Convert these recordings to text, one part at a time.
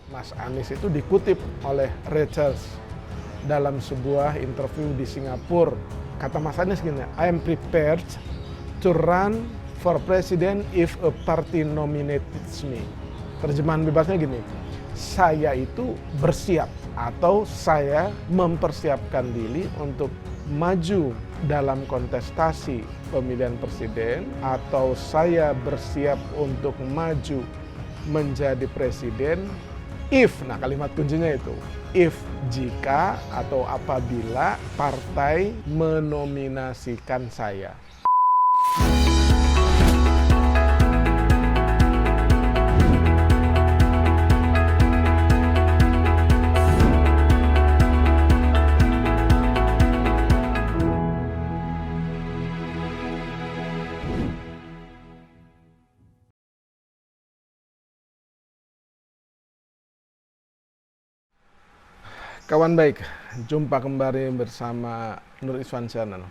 Mas Anies itu dikutip oleh Reuters dalam sebuah interview di Singapura. Kata Mas Anies gini, I am prepared to run for president if a party nominates me. Terjemahan bebasnya gini, saya itu bersiap atau saya mempersiapkan diri untuk maju dalam kontestasi pemilihan presiden, atau saya bersiap untuk maju menjadi presiden if, nah kalimat kuncinya itu, if, jika atau apabila partai menominasikan saya. Kawan baik, jumpa kembali bersama Nur Iswan Channel.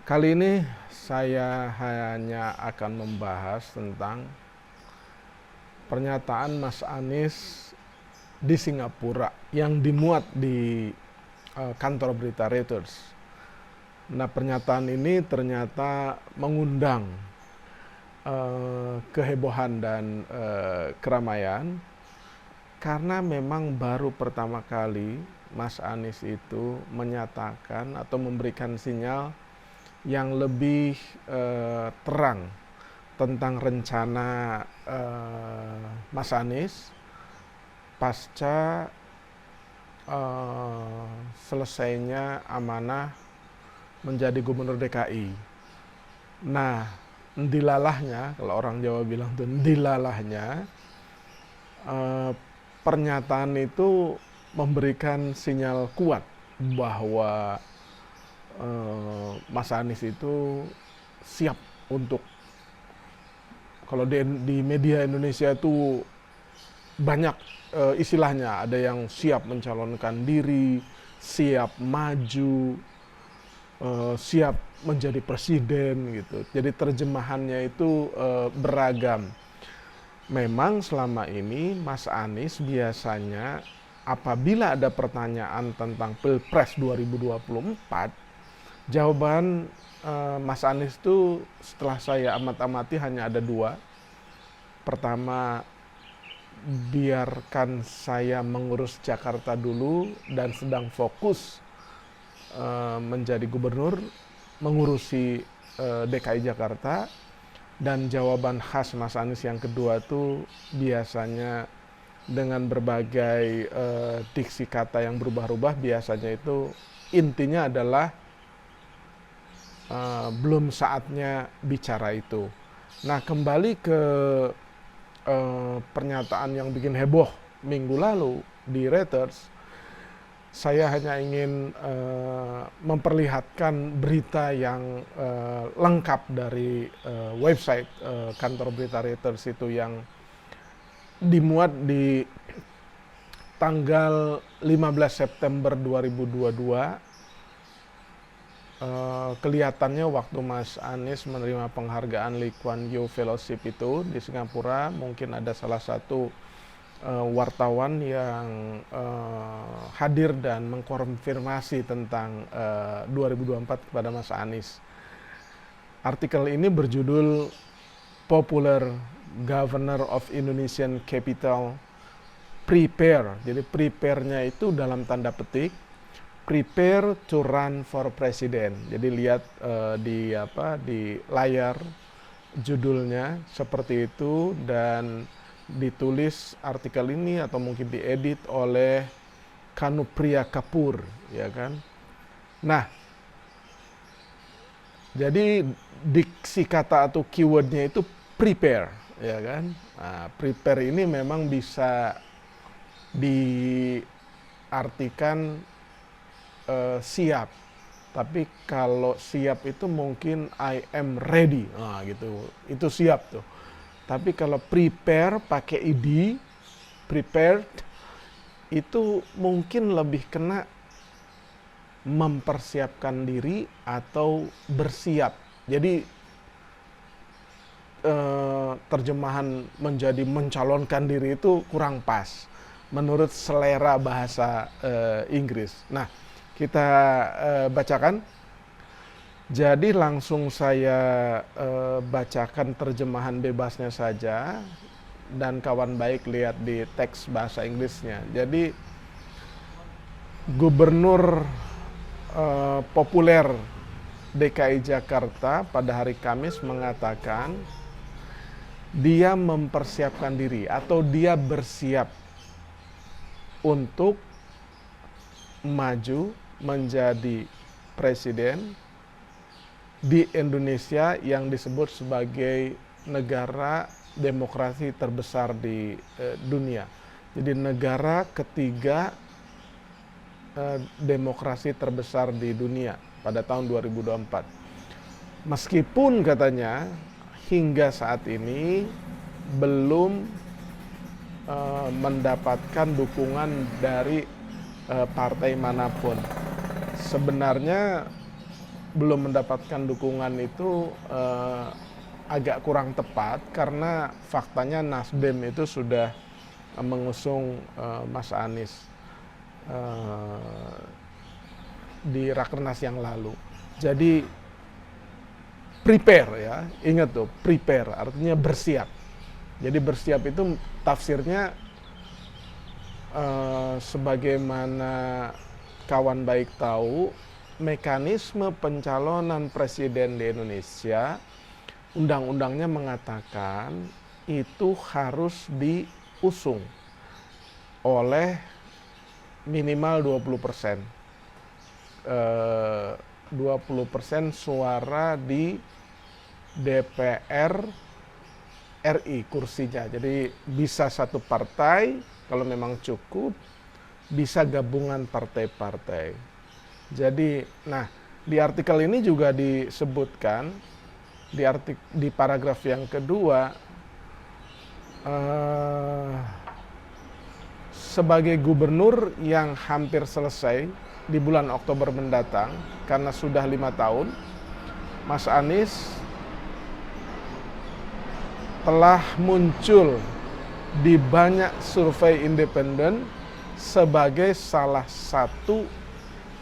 Kali ini saya hanya akan membahas tentang pernyataan Mas Anies di Singapura yang dimuat di kantor berita Reuters. Nah, pernyataan ini ternyata mengundang kehebohan dan keramaian, karena memang baru pertama kali Mas Anies itu menyatakan atau memberikan sinyal yang lebih terang tentang rencana Mas Anies pasca selesainya amanah menjadi gubernur DKI. Nah, dilalahnya, kalau orang Jawa bilang tuh dilalahnya, pernyataan itu memberikan sinyal kuat bahwa Mas Anies itu siap untuk, kalau di media Indonesia itu banyak istilahnya, ada yang siap mencalonkan diri, siap maju, siap menjadi presiden gitu. Jadi terjemahannya itu beragam. Memang selama ini Mas Anies biasanya apabila ada pertanyaan tentang Pilpres 2024, jawaban Mas Anies itu setelah saya amat-amati hanya ada dua. Pertama, biarkan saya mengurus Jakarta dulu dan sedang fokus menjadi gubernur, mengurusi DKI Jakarta. Dan jawaban khas Mas Anies yang kedua tuh biasanya dengan berbagai diksi kata yang berubah-ubah, biasanya itu intinya adalah belum saatnya bicara itu. Nah, kembali ke pernyataan yang bikin heboh minggu lalu di Reuters, saya hanya ingin memperlihatkan berita yang lengkap dari website kantor berita Reuters itu, yang dimuat di tanggal 15 September 2022. Kelihatannya waktu Mas Anies menerima penghargaan Lee Kuan Yew Fellowship itu di Singapura, mungkin ada salah satu wartawan yang hadir dan mengkonfirmasi tentang 2024 kepada Mas Anies. Artikel ini berjudul Popular Governor of Indonesian Capital Prepare. Jadi prepare-nya itu dalam tanda petik prepare to run for president. Jadi lihat di layar judulnya seperti itu, dan ditulis artikel ini atau mungkin diedit oleh Kanupriya Kapoor, ya kan. Nah, jadi diksi kata atau keywordnya itu prepare, ya kan. Nah, prepare ini memang bisa diartikan siap, tapi kalau siap itu mungkin I am ready, nah gitu, itu siap tuh. Tapi kalau prepare pakai id, prepared, itu mungkin lebih kena mempersiapkan diri atau bersiap. Jadi terjemahan menjadi mencalonkan diri itu kurang pas menurut selera bahasa Inggris. Nah, kita bacakan. Jadi langsung saya bacakan terjemahan bebasnya saja, dan kawan baik lihat di teks bahasa Inggrisnya. Jadi Gubernur populer DKI Jakarta pada hari Kamis mengatakan dia mempersiapkan diri atau dia bersiap untuk maju menjadi presiden di Indonesia yang disebut sebagai negara demokrasi terbesar di dunia. Jadi negara ketiga demokrasi terbesar di dunia pada tahun 2024. Meskipun katanya hingga saat ini belum mendapatkan dukungan dari partai manapun. Sebenarnya belum mendapatkan dukungan itu agak kurang tepat karena faktanya Nasdem itu sudah mengusung Mas Anies di Rakernas yang lalu. Jadi prepare ya, ingat tuh, prepare artinya bersiap. Jadi bersiap itu tafsirnya sebagaimana kawan baik tahu, mekanisme pencalonan presiden di Indonesia, undang-undangnya mengatakan itu harus diusung oleh minimal 20%. 20% suara di DPR RI kursinya. Jadi bisa satu partai, kalau memang cukup, bisa gabungan partai-partai. Jadi, nah di artikel ini juga disebutkan di paragraf yang kedua, sebagai gubernur yang hampir selesai di bulan Oktober mendatang, karena sudah 5 tahun, Mas Anies telah muncul di banyak survei independen sebagai salah satu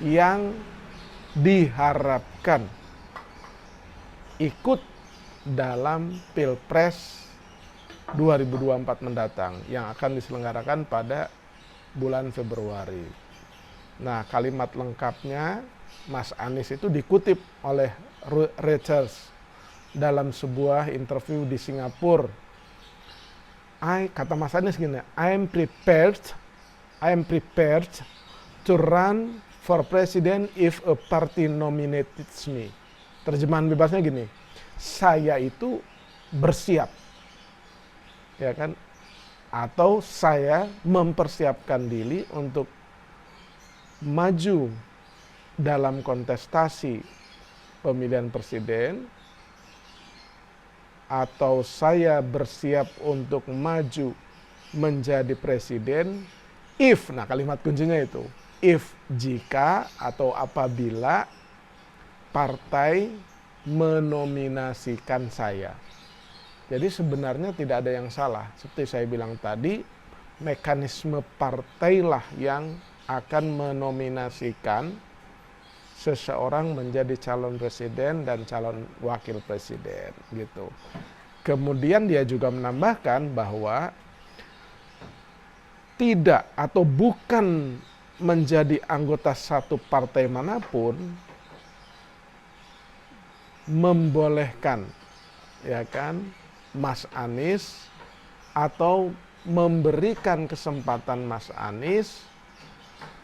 yang diharapkan ikut dalam Pilpres 2024 mendatang yang akan diselenggarakan pada bulan Februari. Nah, kalimat lengkapnya Mas Anies itu dikutip oleh Reuters dalam sebuah interview di Singapura. Kata Mas Anies gini, I am prepared to run for president if a party nominates me. Terjemahan bebasnya gini, saya itu bersiap, ya kan? Atau saya mempersiapkan diri untuk maju dalam kontestasi pemilihan presiden, atau saya bersiap untuk maju menjadi presiden if, nah kalimat kuncinya itu, if, jika atau apabila partai menominasikan saya. Jadi sebenarnya tidak ada yang salah. Seperti saya bilang tadi, mekanisme partailah yang akan menominasikan seseorang menjadi calon presiden dan calon wakil presiden gitu. Kemudian dia juga menambahkan bahwa tidak atau bukan menjadi anggota satu partai manapun membolehkan, ya kan, Mas Anies atau memberikan kesempatan Mas Anies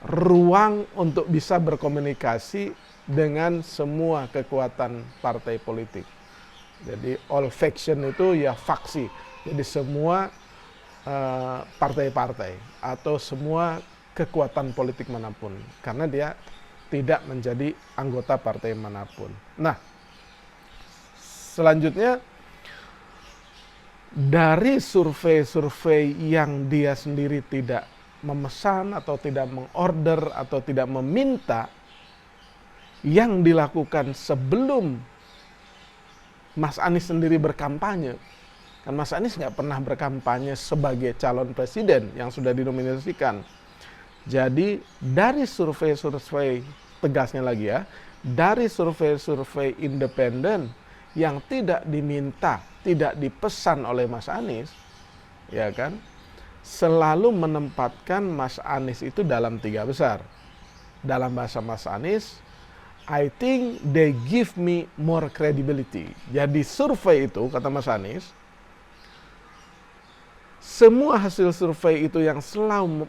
ruang untuk bisa berkomunikasi dengan semua kekuatan partai politik. Jadi all faction itu ya faksi. Jadi semua partai-partai atau semua kekuatan politik manapun, karena dia tidak menjadi anggota partai manapun. Nah, selanjutnya dari survei-survei yang dia sendiri tidak memesan atau tidak mengorder atau tidak meminta, yang dilakukan sebelum Mas Anies sendiri berkampanye. Kan Mas Anies nggak pernah berkampanye sebagai calon presiden yang sudah dinominasikan. Jadi dari survei-survei, tegasnya lagi ya, dari survei-survei independen yang tidak diminta, tidak dipesan oleh Mas Anies, ya kan, selalu menempatkan Mas Anies itu dalam 3 besar. Dalam bahasa Mas Anies, I think they give me more credibility. Jadi survei itu, kata Mas Anies, semua hasil survei itu yang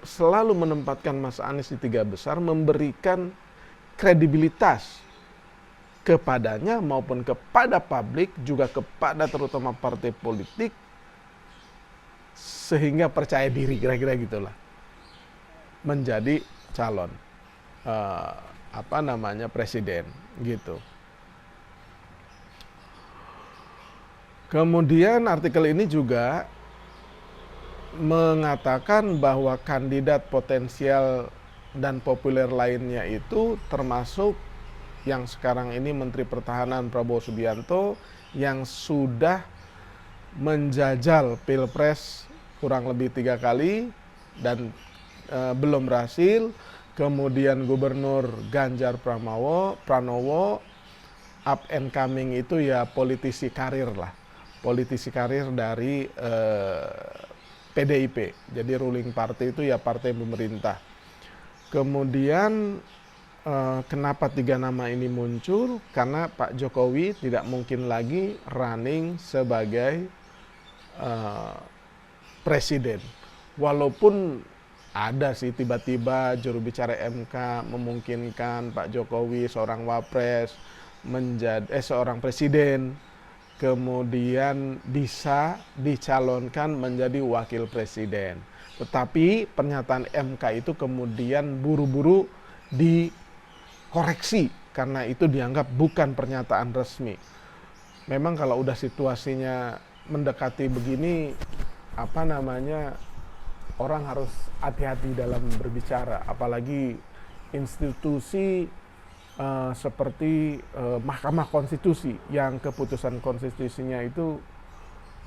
selalu menempatkan Mas Anies di 3 besar memberikan kredibilitas kepadanya maupun kepada publik, juga kepada terutama partai politik, sehingga percaya diri, kira-kira gitulah, menjadi calon presiden gitu. Kemudian artikel ini juga mengatakan bahwa kandidat potensial dan populer lainnya itu termasuk yang sekarang ini Menteri Pertahanan Prabowo Subianto yang sudah menjajal Pilpres kurang lebih 3 kali dan belum berhasil. Kemudian Gubernur Ganjar Pranowo, up and coming itu ya politisi karir lah, politisi karir dari PDIP, jadi ruling party itu ya partai pemerintah. Kemudian kenapa 3 nama ini muncul? Karena Pak Jokowi tidak mungkin lagi running sebagai presiden. Walaupun ada sih tiba-tiba juru bicara MK memungkinkan Pak Jokowi seorang wapres menjadi seorang presiden, kemudian bisa dicalonkan menjadi wakil presiden. Tetapi pernyataan MK itu kemudian buru-buru dikoreksi karena itu dianggap bukan pernyataan resmi. Memang kalau udah situasinya mendekati begini, orang harus hati-hati dalam berbicara, apalagi institusi seperti Mahkamah Konstitusi yang keputusan konstitusinya itu,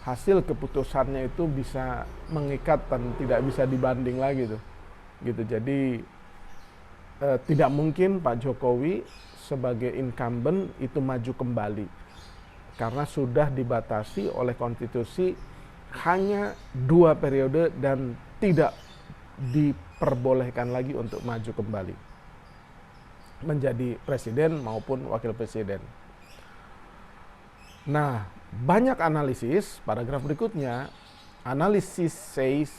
hasil keputusannya itu bisa mengikat dan tidak bisa dibanding lagi tuh. Gitu. Jadi tidak mungkin Pak Jokowi sebagai incumbent itu maju kembali karena sudah dibatasi oleh konstitusi hanya 2 periode dan tidak diperbolehkan lagi untuk maju kembali menjadi presiden maupun wakil presiden. Nah, banyak analisis, paragraf berikutnya, analisis says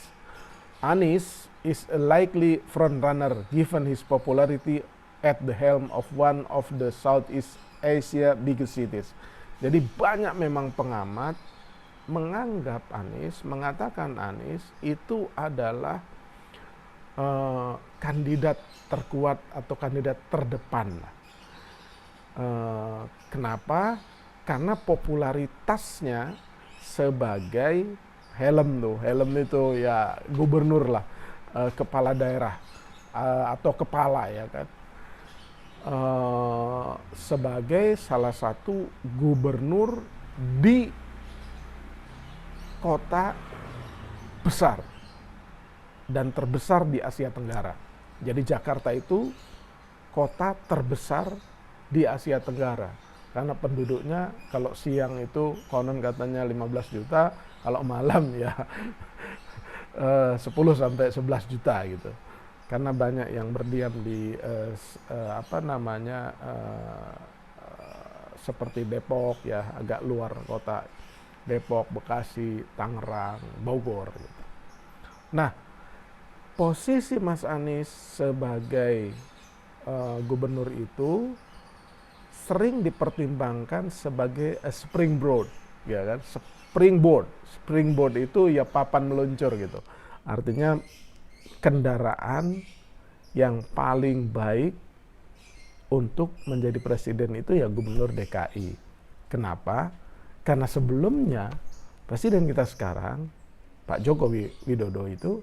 Anies is a likely frontrunner given his popularity at the helm of one of the Southeast Asia biggest cities. Jadi banyak memang pengamat mengatakan Anies itu adalah kandidat terkuat atau kandidat terdepan. Kenapa? Karena popularitasnya sebagai helm itu ya gubernur lah, kepala daerah atau kepala ya kan, sebagai salah satu gubernur di kota besar dan terbesar di Asia Tenggara. Jadi Jakarta itu kota terbesar di Asia Tenggara. Karena penduduknya kalau siang itu konon katanya 15 juta, kalau malam ya 10 sampai 11 juta gitu. Karena banyak yang berdiam di seperti Depok ya, agak luar kota. Depok, Bekasi, Tangerang, Bogor gitu. Nah, posisi Mas Anies sebagai gubernur itu sering dipertimbangkan sebagai springboard, ya kan? Springboard itu ya papan meluncur gitu. Artinya kendaraan yang paling baik untuk menjadi presiden itu ya gubernur DKI. Kenapa? Karena sebelumnya presiden kita sekarang Pak Joko Widodo itu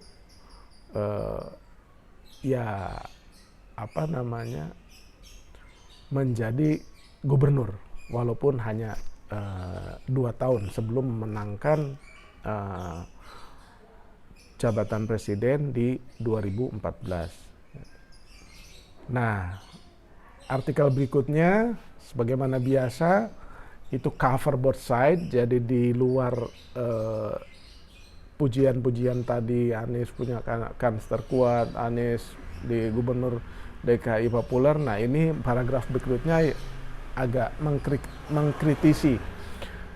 menjadi gubernur walaupun hanya 2 tahun sebelum memenangkan jabatan presiden di 2014. Nah, artikel berikutnya sebagaimana biasa itu cover both side, jadi di luar pujian-pujian tadi Anies punya kans terkuat, Anies di gubernur DKI populer. Nah, ini paragraf berikutnya agak mengkritisi.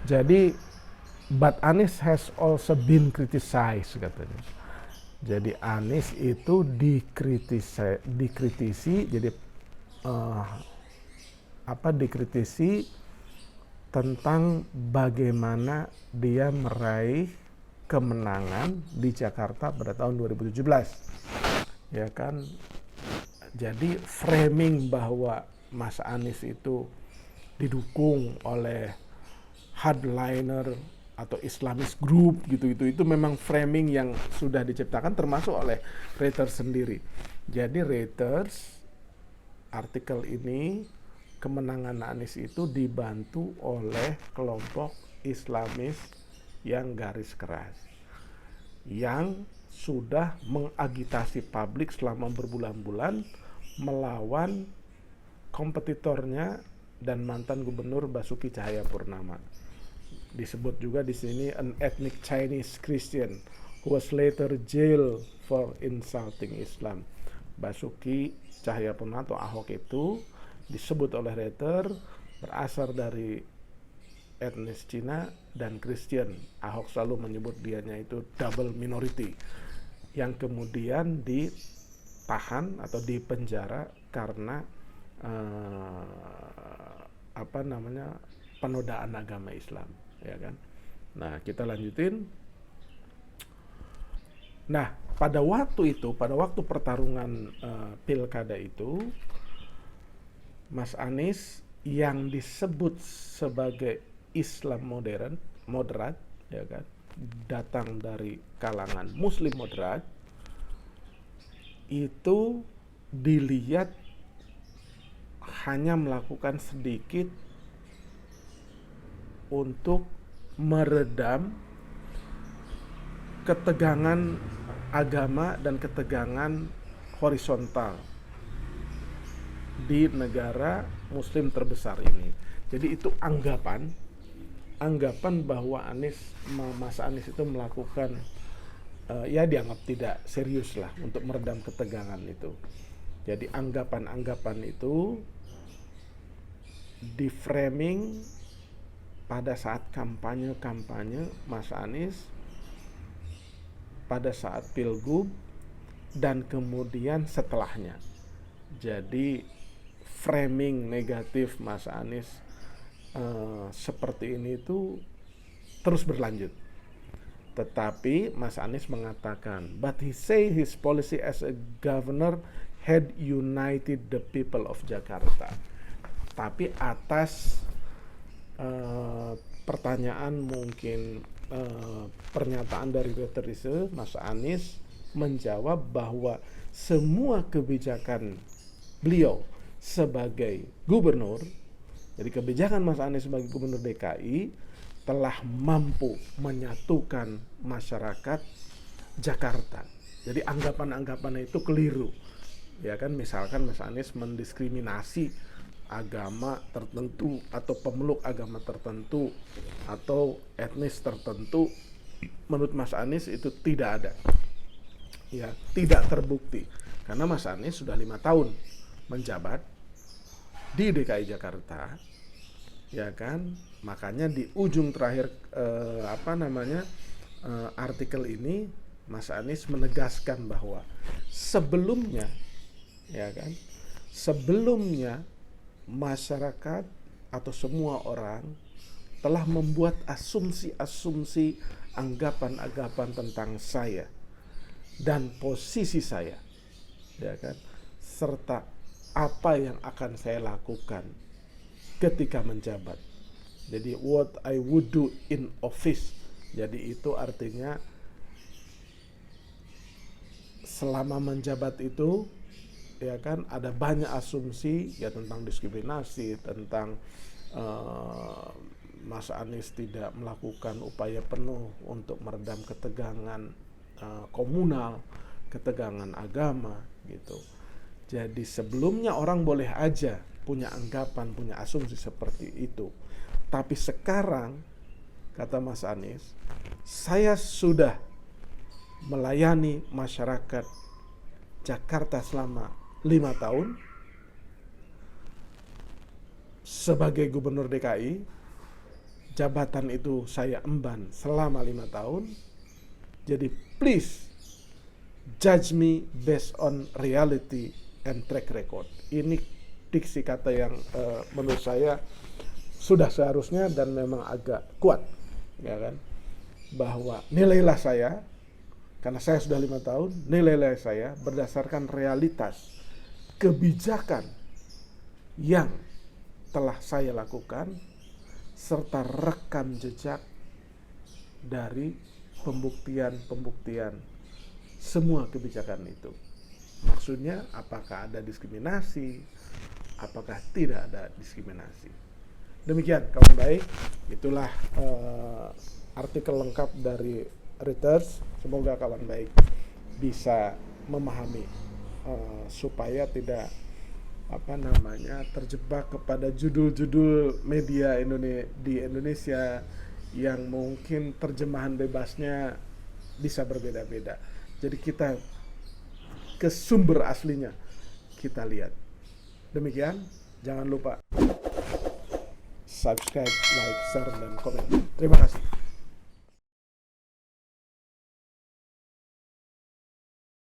Jadi, but Anies has also been criticized katanya. Jadi Anies itu dikritisi, jadi dikritisi tentang bagaimana dia meraih kemenangan di Jakarta pada tahun 2017, ya kan. Jadi framing bahwa Mas Anies itu didukung oleh hardliner atau Islamist group gitu-gitu, itu memang framing yang sudah diciptakan termasuk oleh Reuters sendiri. Jadi Reuters artikel ini kemenangan Anies itu dibantu oleh kelompok Islamis yang garis keras, yang sudah mengagitasi publik selama berbulan-bulan melawan kompetitornya dan mantan gubernur Basuki Cahayapurnama. Disebut juga di sini an ethnic Chinese Christian who was later jailed for insulting Islam. Basuki Cahayapurnama atau Ahok itu disebut oleh Reuters berasal dari etnis Cina dan Kristen. Ahok selalu menyebut dianya itu double minority, yang kemudian ditahan atau dipenjara karena penodaan agama Islam, ya kan. Nah, kita lanjutin. Nah, pada waktu pertarungan pilkada itu, Mas Anies yang disebut sebagai Islam moderat, ya kan, datang dari kalangan Muslim moderat, itu dilihat hanya melakukan sedikit untuk meredam ketegangan agama dan ketegangan horizontal di negara Muslim terbesar ini. Jadi itu anggapan bahwa Mas Anies itu melakukan dianggap tidak serius lah untuk meredam ketegangan itu. Jadi anggapan itu di framing pada saat kampanye Mas Anies, pada saat pilgub, dan kemudian setelahnya. Jadi framing negatif Mas Anies seperti ini itu terus berlanjut. Tetapi Mas Anies mengatakan, but he say his policy as a governor had united the people of Jakarta. Tapi atas pertanyaan mungkin pernyataan dari Reuters, Mas Anies menjawab bahwa semua kebijakan beliau sebagai gubernur, jadi kebijakan Mas Anies sebagai gubernur DKI telah mampu menyatukan masyarakat Jakarta. Jadi anggapan-anggapan itu keliru, ya kan. Misalkan Mas Anies mendiskriminasi agama tertentu atau pemeluk agama tertentu atau etnis tertentu, menurut Mas Anies itu tidak ada, ya, tidak terbukti, karena Mas Anies sudah 5 tahun menjabat di DKI Jakarta, ya kan. Makanya di ujung terakhir artikel ini Mas Anies menegaskan bahwa sebelumnya, ya kan, sebelumnya masyarakat atau semua orang telah membuat asumsi-asumsi, anggapan-anggapan tentang saya dan posisi saya, ya kan, serta apa yang akan saya lakukan ketika menjabat. Jadi what I would do in office. Jadi itu artinya selama menjabat itu, ya kan, ada banyak asumsi ya tentang diskriminasi, tentang Mas Anies tidak melakukan upaya penuh untuk meredam ketegangan komunal, ketegangan agama gitu. Jadi sebelumnya orang boleh aja punya anggapan, punya asumsi seperti itu. Tapi sekarang, kata Mas Anies, saya sudah melayani masyarakat Jakarta selama 5 tahun sebagai gubernur DKI. Jabatan itu saya emban selama 5 tahun. Jadi please judge me based on reality and track record. Ini diksi kata yang menurut saya sudah seharusnya dan memang agak kuat, ya kan? Bahwa nilailah saya, karena saya sudah 5 tahun, nilailah saya berdasarkan realitas kebijakan yang telah saya lakukan serta rekam jejak dari pembuktian semua kebijakan itu. Maksudnya apakah ada diskriminasi, apakah tidak ada diskriminasi. Demikian kawan baik, itulah artikel lengkap dari Reuters. Semoga kawan baik bisa memahami supaya tidak terjebak kepada judul-judul media di Indonesia yang mungkin terjemahan bebasnya bisa berbeda-beda. Jadi kita ke sumber aslinya kita lihat. Demikian, jangan lupa subscribe, like, share, dan komen. Terima kasih.